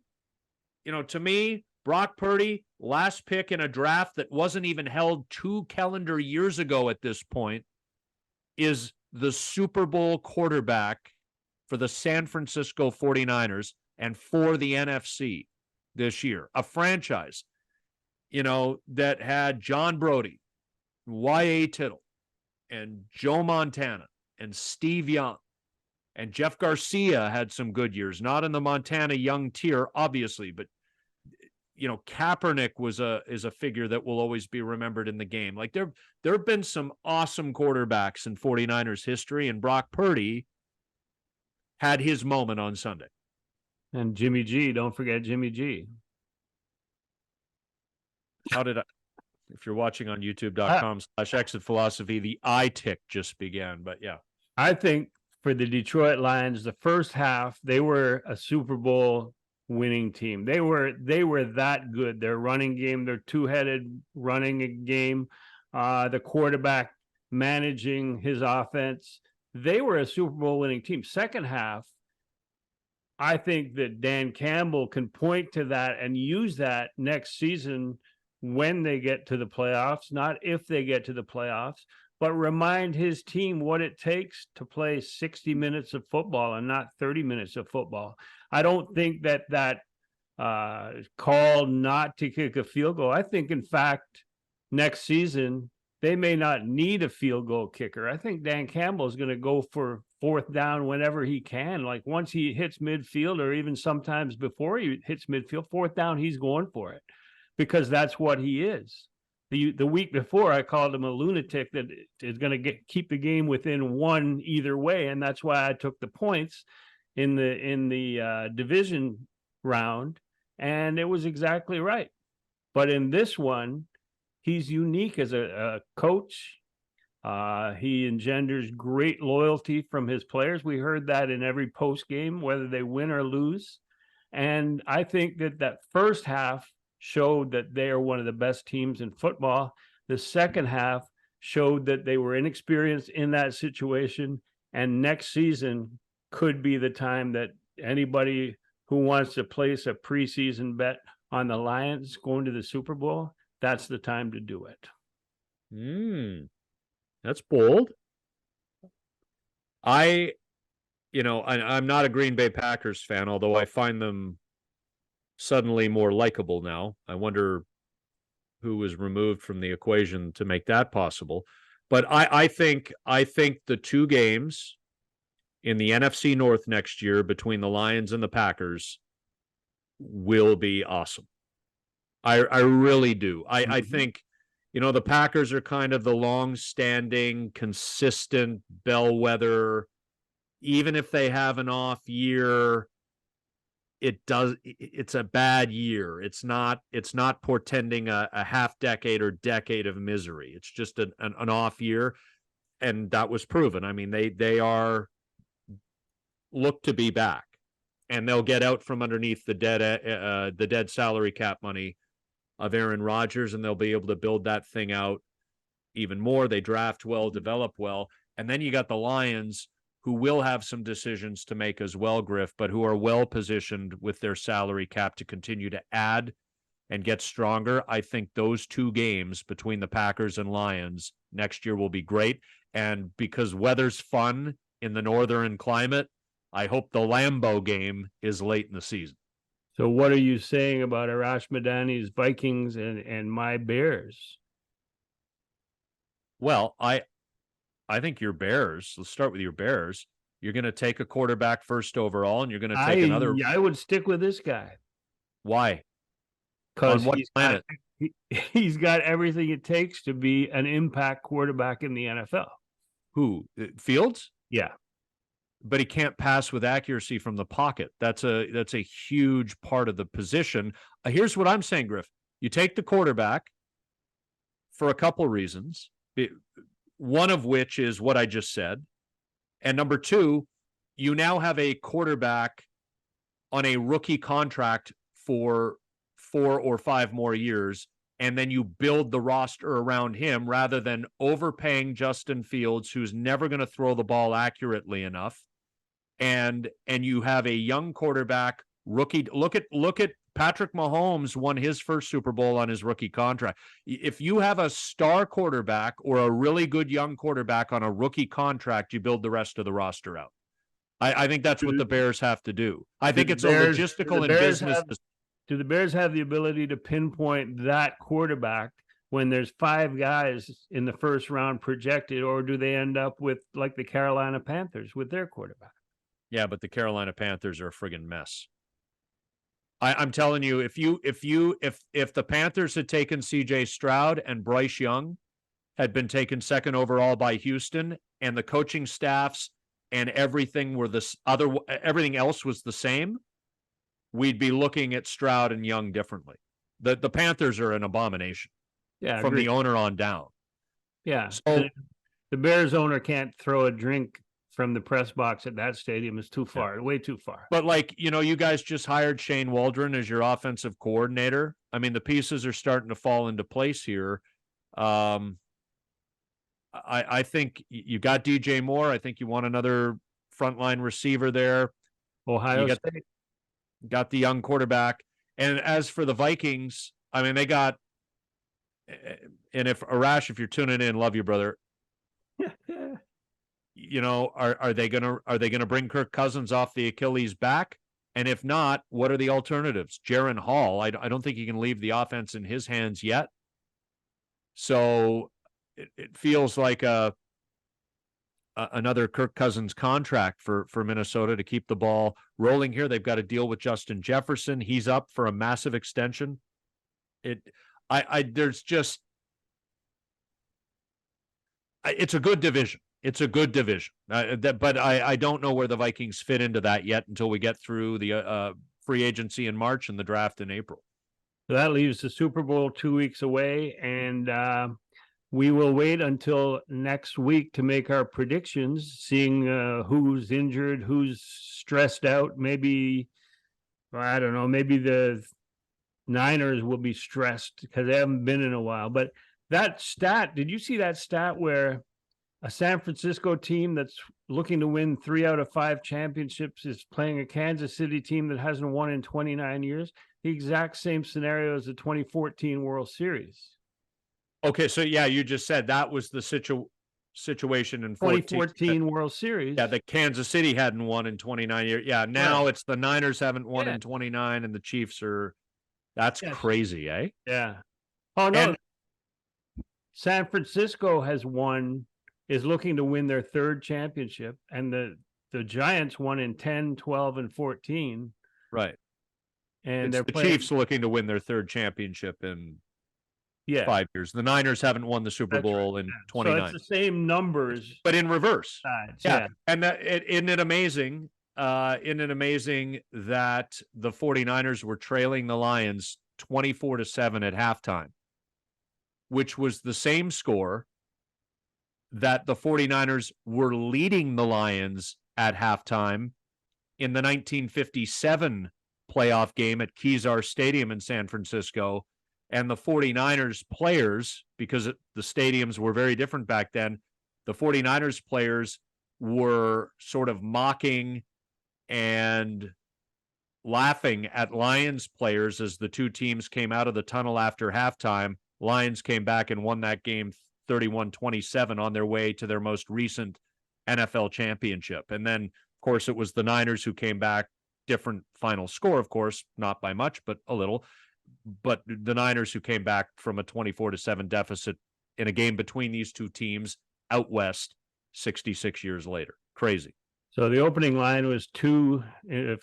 to me, Brock Purdy, last pick in a draft that wasn't even held 2 calendar years ago at this point, is the Super Bowl quarterback for the San Francisco 49ers and for the NFC this year. A franchise, that had John Brody, Y.A. Tittle, and Joe Montana, and Steve Young, and Jeff Garcia had some good years, not in the Montana Young tier, obviously, but, Kaepernick is a figure that will always be remembered in the game. Like, there have been some awesome quarterbacks in 49ers history, and Brock Purdy had his moment on Sunday. And Jimmy G, don't forget Jimmy G. If you're watching on youtube.com/exit philosophy, the eye tick just began, but yeah. I think for the Detroit Lions, the first half, they were a Super Bowl winning team. They were that good. Their running game, their two-headed running game, the quarterback managing his offense, they were a Super Bowl winning team. Second half, I think that Dan Campbell can point to that and use that next season when they get to the playoffs, not if they get to the playoffs, but remind his team what it takes to play 60 minutes of football and not 30 minutes of football. I don't think that call not to kick a field goal. I think, in fact, next season, they may not need a field goal kicker. I think Dan Campbell is going to go for fourth down whenever he can. Like, once he hits midfield, or even sometimes before he hits midfield, fourth down, he's going for it, because that's what he is. The week before, I called him a lunatic that is going to keep the game within one either way, and that's why I took the points in the division round, and it was exactly right. But in this one, he's unique as a coach. He engenders great loyalty from his players. We heard that in every post game, whether they win or lose. And I think that first half showed that they are one of the best teams in football. The second half showed that they were inexperienced in that situation, and next season could be the time that anybody who wants to place a preseason bet on the Lions going to the Super Bowl, that's the time to do it. That's bold. I'm not a Green Bay Packers fan, although I find them suddenly more likable now. I wonder who was removed from the equation to make that possible. But I think the two games in the NFC North next year between the Lions and the Packers will be awesome. I really do. I think, the Packers are kind of the long-standing, consistent bellwether. Even if they have an off year, it's a bad year. It's not portending a half decade or decade of misery. It's just an off year. And that was proven. I mean, they are look to be back, and they'll get out from underneath the dead salary cap money of Aaron Rodgers, and they'll be able to build that thing out even more. They draft well, develop well. And then you got the Lions, who will have some decisions to make as well, Griff, but who are well positioned with their salary cap to continue to add and get stronger. I think those two games between the Packers and Lions next year will be great. And because weather's fun in the northern climate, I hope the Lambeau game is late in the season. So what are you saying about Arash Madani's Vikings and my Bears? Well, I think your Bears, let's start with your Bears. You're going to take a quarterback first overall, and you're going to take another. I would stick with this guy. Why? Because he's got everything it takes to be an impact quarterback in the NFL. Who? Fields? Yeah. But he can't pass with accuracy from the pocket. That's a huge part of the position. Here's what I'm saying, Griff. You take the quarterback for a couple reasons. One of which is what I just said. And number two, you now have a quarterback on a rookie contract for 4 or 5 more years, and then you build the roster around him rather than overpaying Justin Fields, who's never going to throw the ball accurately enough. And you have a young quarterback, rookie. Look at Patrick Mahomes won his first Super Bowl on his rookie contract. If you have a star quarterback or a really good young quarterback on a rookie contract, you build the rest of the roster out. I think that's what the Bears have to do. I think it's a logistical and business. Do the Bears have the ability to pinpoint that quarterback when there's 5 guys in the first round projected, or do they end up with like the Carolina Panthers with their quarterback? Yeah, but the Carolina Panthers are a friggin' mess. I'm telling you, if the Panthers had taken C.J. Stroud and Bryce Young had been taken second overall by Houston, and the coaching staffs and everything everything else was the same, we'd be looking at Stroud and Young differently. The Panthers are an abomination. Yeah, from the owner on down. Yeah, so the Bears owner can't throw a drink from the press box at that stadium. Is too far, way too far. But you guys just hired Shane Waldron as your offensive coordinator. I mean, the pieces are starting to fall into place here. I think you got DJ Moore. I think you want another frontline receiver there. Ohio State got the young quarterback. And as for the Vikings, I mean, they got. And if Arash, if you're tuning in, love you, brother. Are they gonna bring Kirk Cousins off the Achilles back? And if not, what are the alternatives? Jaron Hall, I don't think he can leave the offense in his hands yet. So it feels like another Kirk Cousins contract for Minnesota to keep the ball rolling here. They've got to deal with Justin Jefferson. He's up for a massive extension. There's just, it's a good division. It's a good division. But I don't know where the Vikings fit into that yet until we get through the free agency in March and the draft in April. So that leaves the Super Bowl 2 weeks away, and we will wait until next week to make our predictions, seeing who's injured, who's stressed out. Maybe, I don't know, maybe the Niners will be stressed because they haven't been in a while. But that stat, did you see that stat where a San Francisco team that's looking to win 3 out of 5 championships is playing a Kansas City team that hasn't won in 29 years? The exact same scenario as the 2014 World Series. Okay, so yeah, you just said that was the situation in 2014 World Series. Yeah, the Kansas City hadn't won in 29 years. Yeah, now it's the Niners haven't won in 29, and the Chiefs are. That's crazy, eh? Yeah. Oh no. San Francisco is looking to win their 3rd championship, and the Giants won in 10, 12, and 14. Right. And the Chiefs looking to win their 3rd championship in 5 years. The Niners haven't won the Super Bowl in 29. So it's the same numbers, but in reverse. Yeah. And isn't it amazing? Isn't it amazing that the 49ers were trailing the Lions 24-7 at halftime, which was the same score that the 49ers were leading the Lions at halftime in the 1957 playoff game at Kezar Stadium in San Francisco. And the 49ers players, because the stadiums were very different back then, the 49ers players were sort of mocking and laughing at Lions players as the two teams came out of the tunnel after halftime. Lions came back and won that game 31-27 on their way to their most recent NFL championship. And then, of course, it was the Niners who came back, different final score, of course, not by much, but a little. But the Niners who came back from a 24-7 deficit in a game between these two teams out west 66 years later. Crazy. So the opening line was 2, if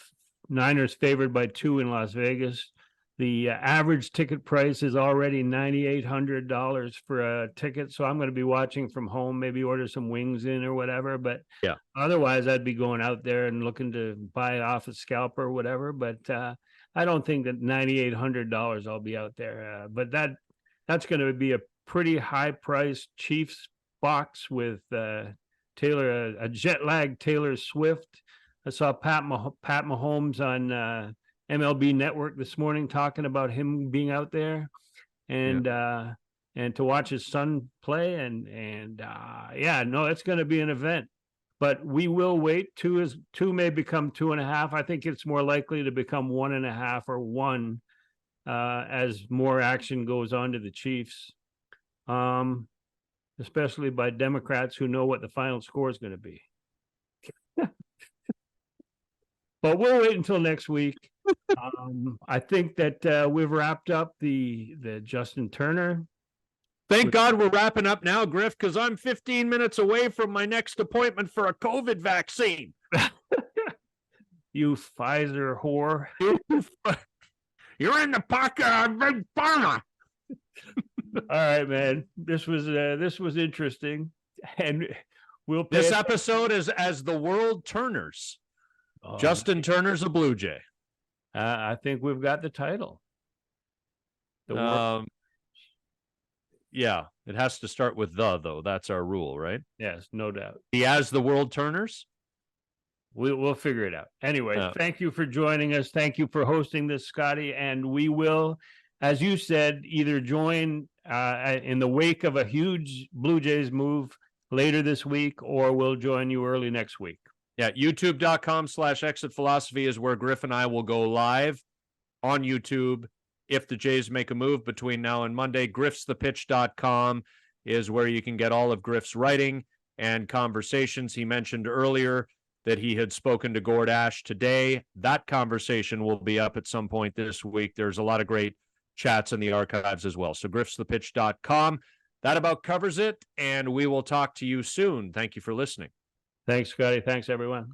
Niners favored by 2 in Las Vegas. The average ticket price is already $9,800 for a ticket. So I'm going to be watching from home, maybe order some wings in or whatever. But yeah, otherwise I'd be going out there and looking to buy it off a scalper or whatever. But I don't think that $9,800 I'll be out there. But that's going to be a pretty high priced Chiefs box with Taylor, a jet lag Taylor Swift. I saw Pat Mahomes on MLB Network this morning talking about him being out there, and to watch his son play, and it's going to be an event. But we will wait. 2 may become 2.5. I think it's more likely to become 1.5 or 1 as more action goes on to the Chiefs, especially by Democrats who know what the final score is going to be. But we'll wait until next week. I think that we've wrapped up the Justin Turner. Thank God we're wrapping up now, Griff, because I'm 15 minutes away from my next appointment for a COVID vaccine. You Pfizer whore. You're in the pocket of Big Pharma. All right, man. This was interesting, and we'll. This episode is as the world turners. Justin Turner's a Blue Jay. I think we've got the title. Yeah, it has to start with though. That's our rule, right? Yes, no doubt. He has the world turners. We'll figure it out. Anyway, thank you for joining us. Thank you for hosting this, Scotty. And we will, as you said, either join in the wake of a huge Blue Jays move later this week, or we'll join you early next week. Yeah, youtube.com/exit philosophy is where Griff and I will go live on YouTube if the Jays make a move between now and Monday. griffsthepitch.com is where you can get all of Griff's writing and conversations. He mentioned earlier that he had spoken to Gord Ash today. That conversation will be up at some point this week. There's a lot of great chats in the archives as well. So griffsthepitch.com. That about covers it, and we will talk to you soon. Thank you for listening. Thanks, Scotty. Thanks, everyone.